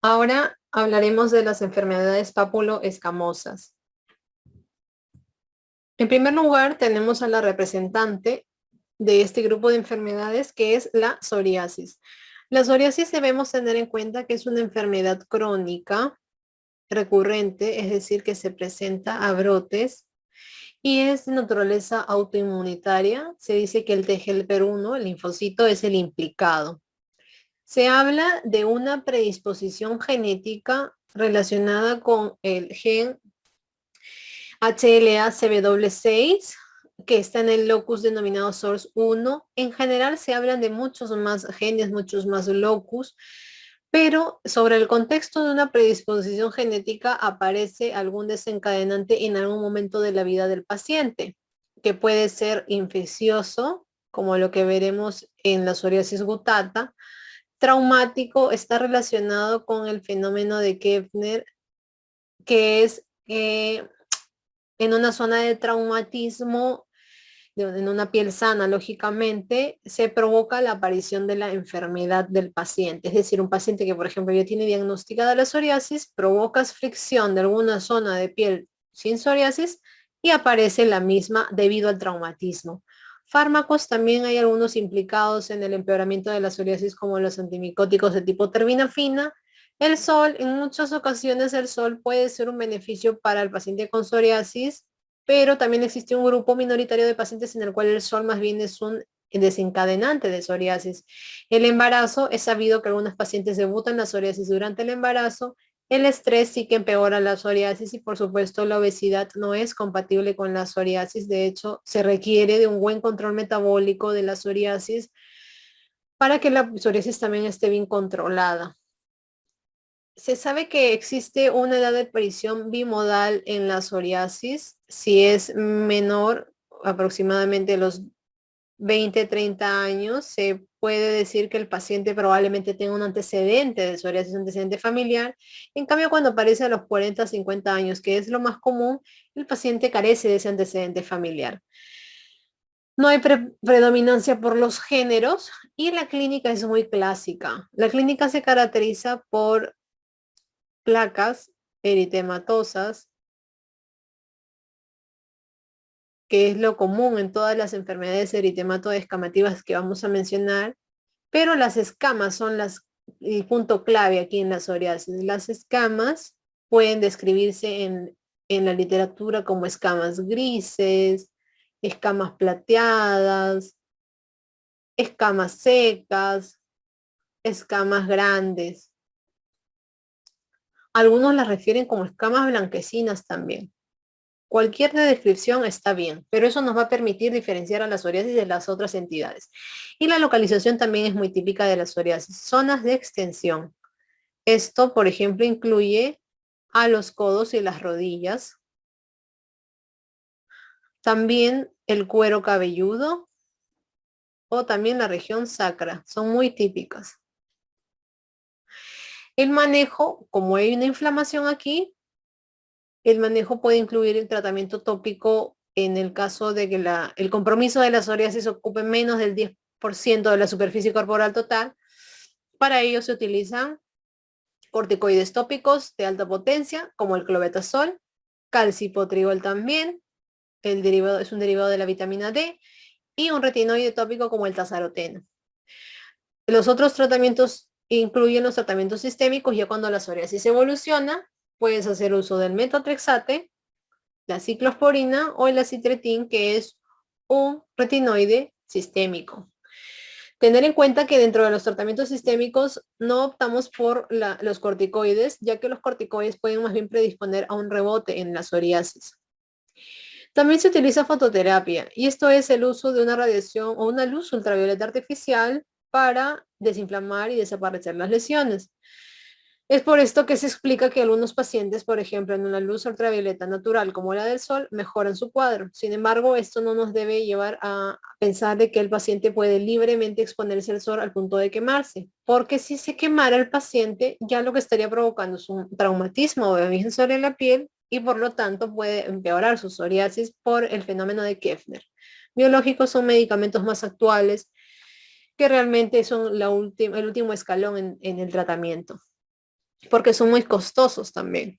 Ahora hablaremos de las enfermedades pápulo-escamosas. En primer lugar, tenemos a la representante de este grupo de enfermedades, que es la psoriasis. La psoriasis debemos tener en cuenta que es una enfermedad crónica recurrente, es decir, que se presenta a brotes y es de naturaleza autoinmunitaria. Se dice que el TGLP1, el linfocito, es el implicado. Se habla de una predisposición genética relacionada con el gen HLA-CW6, que está en el locus denominado SORS1. En general se hablan de muchos más genes, muchos más locus, pero sobre el contexto de una predisposición genética aparece algún desencadenante en algún momento de la vida del paciente, que puede ser infeccioso, como lo que veremos en la psoriasis gutata. Traumático está relacionado con el fenómeno de Kepner, que es en una zona de traumatismo, en una piel sana, lógicamente, se provoca la aparición de la enfermedad del paciente. Es decir, un paciente que, por ejemplo, ya tiene diagnosticada la psoriasis, provocas fricción de alguna zona de piel sin psoriasis y aparece la misma debido al traumatismo. Fármacos, también hay algunos implicados en el empeoramiento de la psoriasis, como los antimicóticos de tipo terbinafina. El sol, en muchas ocasiones el sol puede ser un beneficio para el paciente con psoriasis, pero también existe un grupo minoritario de pacientes en el cual el sol más bien es un desencadenante de psoriasis. El embarazo, es sabido que algunos pacientes debutan la psoriasis durante el embarazo. El estrés sí que empeora la psoriasis y por supuesto la obesidad no es compatible con la psoriasis. De hecho, se requiere de un buen control metabólico de la psoriasis para que la psoriasis también esté bien controlada. Se sabe que existe una edad de aparición bimodal en la psoriasis. Si es menor, aproximadamente los 20, 30 años, se puede decir que el paciente probablemente tenga un antecedente de psoriasis, un antecedente familiar. En cambio, cuando aparece a los 40, 50 años, que es lo más común, el paciente carece de ese antecedente familiar. No hay predominancia por los géneros y la clínica es muy clásica. La clínica se caracteriza por placas eritematosas, que es lo común en todas las enfermedades eritematoescamativas que vamos a mencionar, pero las escamas son el punto clave aquí en la psoriasis. Las escamas pueden describirse en la literatura como escamas grises, escamas plateadas, escamas secas, escamas grandes. Algunos las refieren como escamas blanquecinas también. Cualquier descripción está bien, pero eso nos va a permitir diferenciar a la psoriasis de las otras entidades. Y la localización también es muy típica de la psoriasis. Zonas de extensión. Esto, por ejemplo, incluye a los codos y las rodillas. También el cuero cabelludo o también la región sacra. Son muy típicas. El manejo, como hay una inflamación aquí, el manejo puede incluir el tratamiento tópico en el caso de que el compromiso de la psoriasis ocupe menos del 10% de la superficie corporal total. Para ello se utilizan corticoides tópicos de alta potencia, como el clobetasol, calcipotriol también, es un derivado de la vitamina D, y un retinoide tópico como el tazaroteno. Los otros tratamientos incluyen los tratamientos sistémicos. Ya cuando la psoriasis evoluciona, puedes hacer uso del metotrexate, la ciclosporina o el acitretin, que es un retinoide sistémico. Tener en cuenta que dentro de los tratamientos sistémicos no optamos por los corticoides, ya que los corticoides pueden más bien predisponer a un rebote en la psoriasis. También se utiliza fototerapia, y esto es el uso de una radiación o una luz ultravioleta artificial para desinflamar y desaparecer las lesiones. Es por esto que se explica que algunos pacientes, por ejemplo, en una luz ultravioleta natural como la del sol, mejoran su cuadro. Sin embargo, esto no nos debe llevar a pensar de que el paciente puede libremente exponerse al sol al punto de quemarse, porque si se quemara el paciente, ya lo que estaría provocando es un traumatismo o sobre la piel y por lo tanto puede empeorar su psoriasis por el fenómeno de Kepner. Biológicos son medicamentos más actuales que realmente son el último escalón en el tratamiento, porque son muy costosos también.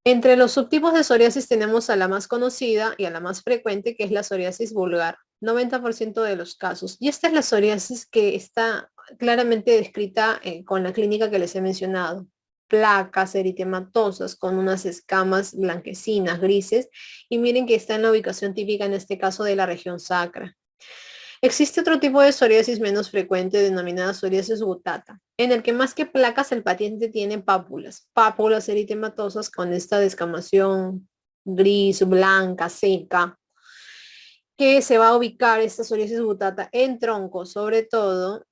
Entre los subtipos de psoriasis tenemos a la más conocida y a la más frecuente, que es la psoriasis vulgar, 90% de los casos. Y esta es la psoriasis que está claramente descrita con la clínica que les he mencionado. Placas eritematosas con unas escamas blanquecinas, grises, y miren que está en la ubicación típica en este caso de la región sacra. Existe otro tipo de psoriasis menos frecuente denominada psoriasis gutata, en el que más que placas el paciente tiene pápulas eritematosas con esta descamación gris, blanca, seca, que se va a ubicar esta psoriasis gutata en tronco sobre todo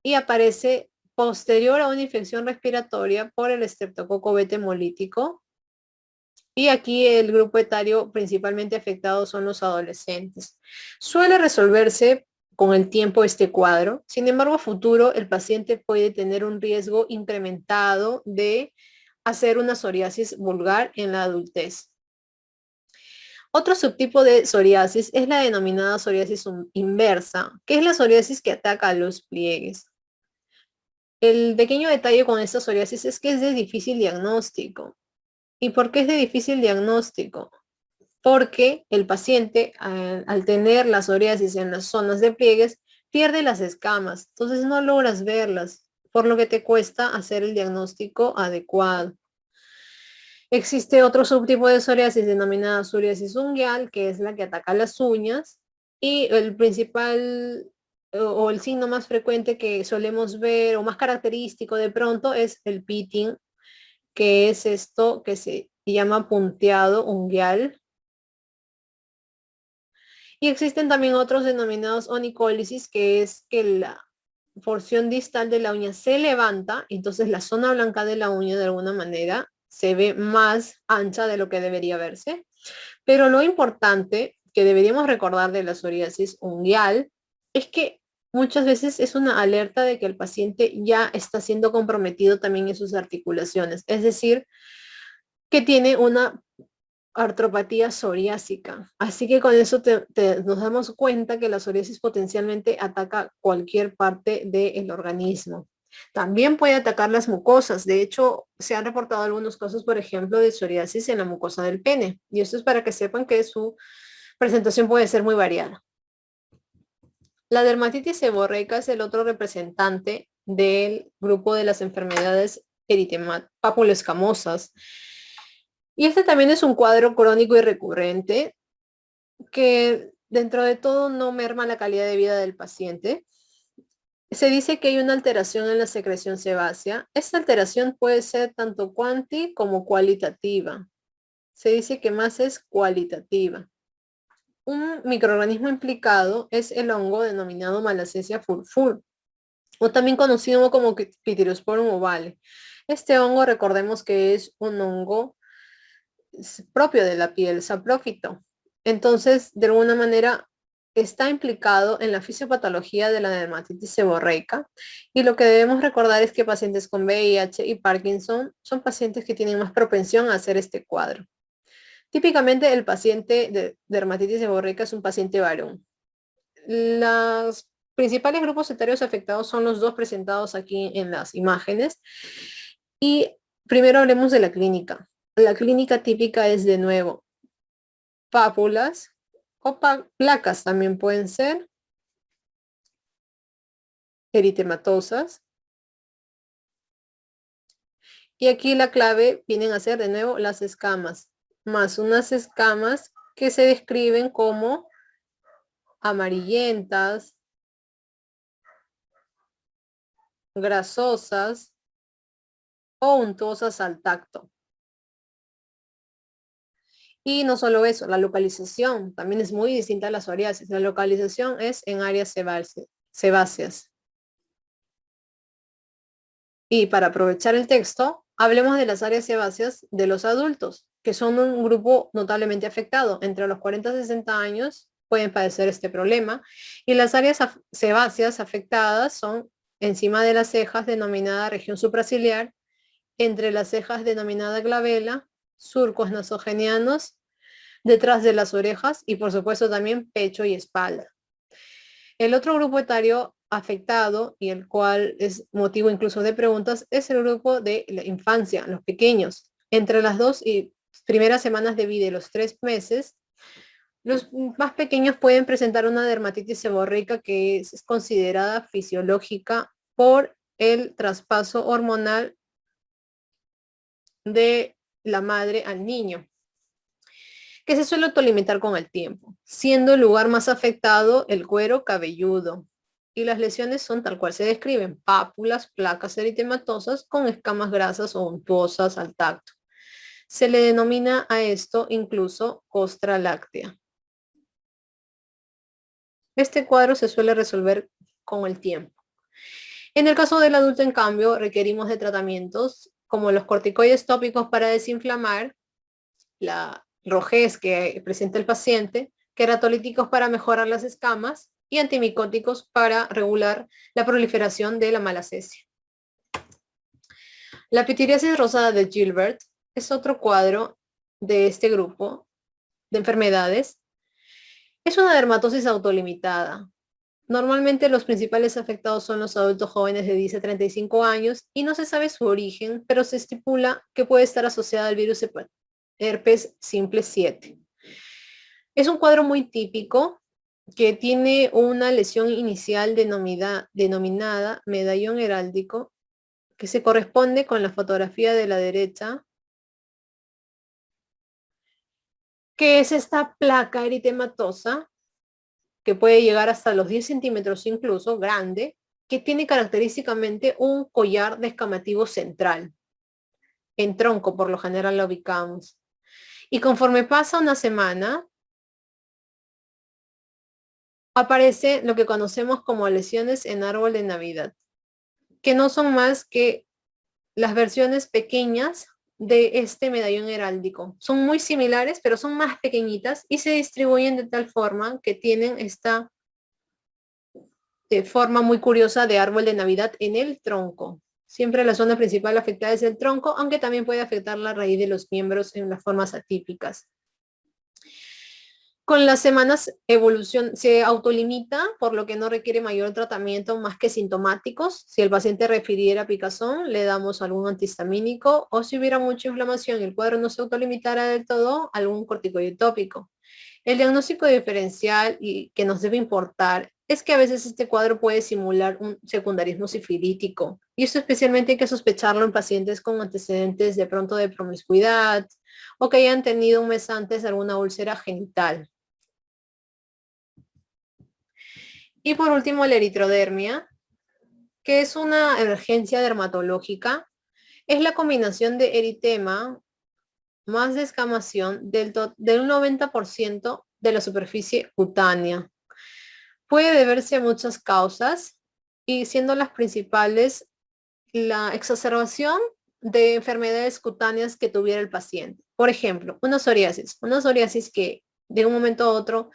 y aparece posterior a una infección respiratoria por el estreptococo beta hemolítico. Y aquí el grupo etario principalmente afectado son los adolescentes. Suele resolverse con el tiempo este cuadro. Sin embargo, a futuro el paciente puede tener un riesgo incrementado de hacer una psoriasis vulgar en la adultez. Otro subtipo de psoriasis es la denominada psoriasis inversa, que es la psoriasis que ataca a los pliegues. El pequeño detalle con esta psoriasis es que es de difícil diagnóstico. ¿Y por qué es de difícil diagnóstico? Porque el paciente al tener la psoriasis en las zonas de pliegues pierde las escamas, entonces no logras verlas, por lo que te cuesta hacer el diagnóstico adecuado. Existe otro subtipo de psoriasis denominada psoriasis ungueal, que es la que ataca las uñas, y el principal o el signo más frecuente que solemos ver o más característico de pronto es el pitting, que es esto que se llama punteado ungueal. Y existen también otros denominados onicólisis, que es que la porción distal de la uña se levanta, entonces la zona blanca de la uña de alguna manera se ve más ancha de lo que debería verse. Pero lo importante que deberíamos recordar de la psoriasis ungueal es que muchas veces es una alerta de que el paciente ya está siendo comprometido también en sus articulaciones, es decir, que tiene una artropatía psoriásica. Así que con eso nos damos cuenta que la psoriasis potencialmente ataca cualquier parte del organismo. También puede atacar las mucosas. De hecho, se han reportado algunos casos, por ejemplo, de psoriasis en la mucosa del pene. Y esto es para que sepan que su presentación puede ser muy variada. La dermatitis seborreica es el otro representante del grupo de las enfermedades papuloescamosas. Y este también es un cuadro crónico y recurrente que dentro de todo no merma la calidad de vida del paciente. Se dice que hay una alteración en la secreción sebácea. Esta alteración puede ser tanto cuanti como cualitativa. Se dice que más es cualitativa. Un microorganismo implicado es el hongo denominado Malassezia furfur, o también conocido como Pityrosporum ovale. Este hongo, recordemos que es un hongo propio de la piel, saprófito. Entonces, de alguna manera, está implicado en la fisiopatología de la dermatitis seborreica. Y lo que debemos recordar es que pacientes con VIH y Parkinson son pacientes que tienen más propensión a hacer este cuadro. Típicamente el paciente de dermatitis seborreica es un paciente varón. Los principales grupos etarios afectados son los dos presentados aquí en las imágenes. Y primero hablemos de la clínica. La clínica típica es de nuevo pápulas o placas también pueden ser eritematosas. Y aquí la clave vienen a ser de nuevo las escamas, más unas escamas que se describen como amarillentas, grasosas o untuosas al tacto. Y no solo eso, la localización también es muy distinta a la psoriasis. La localización es en áreas sebáceas. Y para aprovechar el texto, hablemos de las áreas sebáceas de los adultos, que son un grupo notablemente afectado. Entre los 40 y 60 años pueden padecer este problema. Y las áreas sebáceas afectadas son encima de las cejas, denominada región supraciliar, entre las cejas, denominada glabela, surcos nasogenianos, detrás de las orejas y por supuesto también pecho y espalda. El otro grupo etario afectado y el cual es motivo incluso de preguntas es el grupo de la infancia, los pequeños. Entre las 2 primeras semanas de vida y los 3 meses, los más pequeños pueden presentar una dermatitis seborreica que es considerada fisiológica por el traspaso hormonal de la madre al niño, que se suele autolimitar con el tiempo, siendo el lugar más afectado el cuero cabelludo. Y las lesiones son tal cual se describen: pápulas, placas eritematosas con escamas grasas o untuosas al tacto. Se le denomina a esto incluso costra láctea. Este cuadro se suele resolver con el tiempo. En el caso del adulto, en cambio, requerimos de tratamientos como los corticoides tópicos para desinflamar la rojez que presenta el paciente, queratolíticos para mejorar las escamas y antimicóticos para regular la proliferación de la malacesia. La pitiriasis rosada de Gilbert es otro cuadro de este grupo de enfermedades. Es una dermatosis autolimitada. Normalmente los principales afectados son los adultos jóvenes de 10 a 35 años y no se sabe su origen, pero se estipula que puede estar asociada al virus herpes simple 7. Es un cuadro muy típico que tiene una lesión inicial denominada medallón heráldico, que se corresponde con la fotografía de la derecha, que es esta placa eritematosa que puede llegar hasta los 10 centímetros incluso, grande, que tiene característicamente un collar descamativo central. En tronco, por lo general lo ubicamos. Y conforme pasa una semana, aparece lo que conocemos como lesiones en árbol de Navidad, que no son más que las versiones pequeñas de este medallón heráldico. Son muy similares, pero son más pequeñitas y se distribuyen de tal forma que tienen esta forma muy curiosa de árbol de Navidad en el tronco. Siempre la zona principal afectada es el tronco, aunque también puede afectar la raíz de los miembros en las formas atípicas. Con las semanas evolución se autolimita, por lo que no requiere mayor tratamiento más que sintomáticos. Si el paciente refiriera picazón, le damos algún antihistamínico, o si hubiera mucha inflamación y el cuadro no se autolimitara del todo, algún corticoide tópico. El diagnóstico diferencial y que nos debe importar es que a veces este cuadro puede simular un secundarismo sifilítico, y esto especialmente hay que sospecharlo en pacientes con antecedentes de pronto de promiscuidad o que hayan tenido un mes antes alguna úlcera genital. Y por último, la eritrodermia, que es una emergencia dermatológica. Es la combinación de eritema más descamación del 90% de la superficie cutánea. Puede deberse a muchas causas y siendo las principales la exacerbación de enfermedades cutáneas que tuviera el paciente. Por ejemplo, una psoriasis que de un momento a otro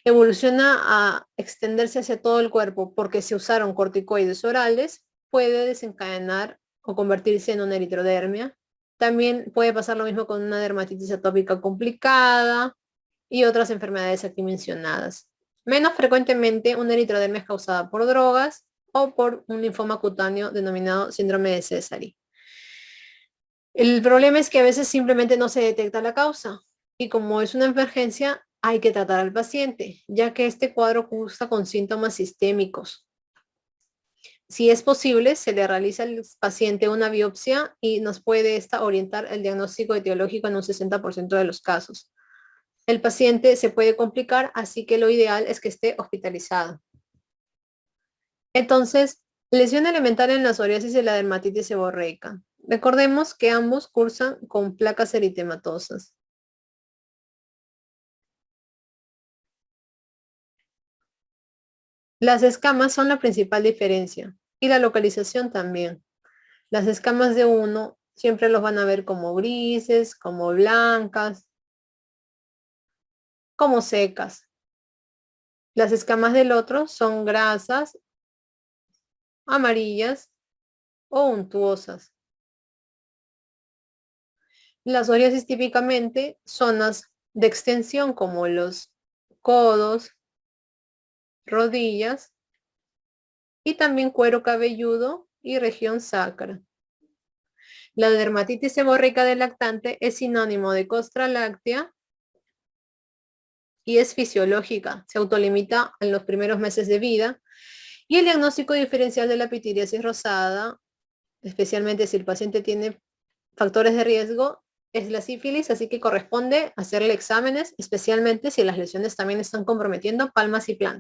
evoluciona a extenderse hacia todo el cuerpo porque se usaron corticoides orales, puede desencadenar o convertirse en una eritrodermia. También puede pasar lo mismo con una dermatitis atópica complicada y otras enfermedades aquí mencionadas. Menos frecuentemente, una eritrodermia es causada por drogas o por un linfoma cutáneo denominado síndrome de Sézary. El problema es que a veces simplemente no se detecta la causa y como es una emergencia, hay que tratar al paciente, ya que este cuadro cursa con síntomas sistémicos. Si es posible, se le realiza al paciente una biopsia y nos puede esta orientar el diagnóstico etiológico en un 60% de los casos. El paciente se puede complicar, así que lo ideal es que esté hospitalizado. Entonces, lesión elemental en la psoriasis y la dermatitis seborreica. Recordemos que ambos cursan con placas eritematosas. Las escamas son la principal diferencia y la localización también. Las escamas de uno siempre los van a ver como grises, como blancas, como secas. Las escamas del otro son grasas, amarillas o untuosas. La psoriasis típicamente zonas de extensión como los codos, rodillas y también cuero cabelludo y región sacra. La dermatitis seborreica del lactante es sinónimo de costra láctea y es fisiológica, se autolimita en los primeros meses de vida. Y el diagnóstico diferencial de la pitiriasis rosada, especialmente si el paciente tiene factores de riesgo, es la sífilis, así que corresponde hacerle exámenes, especialmente si las lesiones también están comprometiendo palmas y plantas.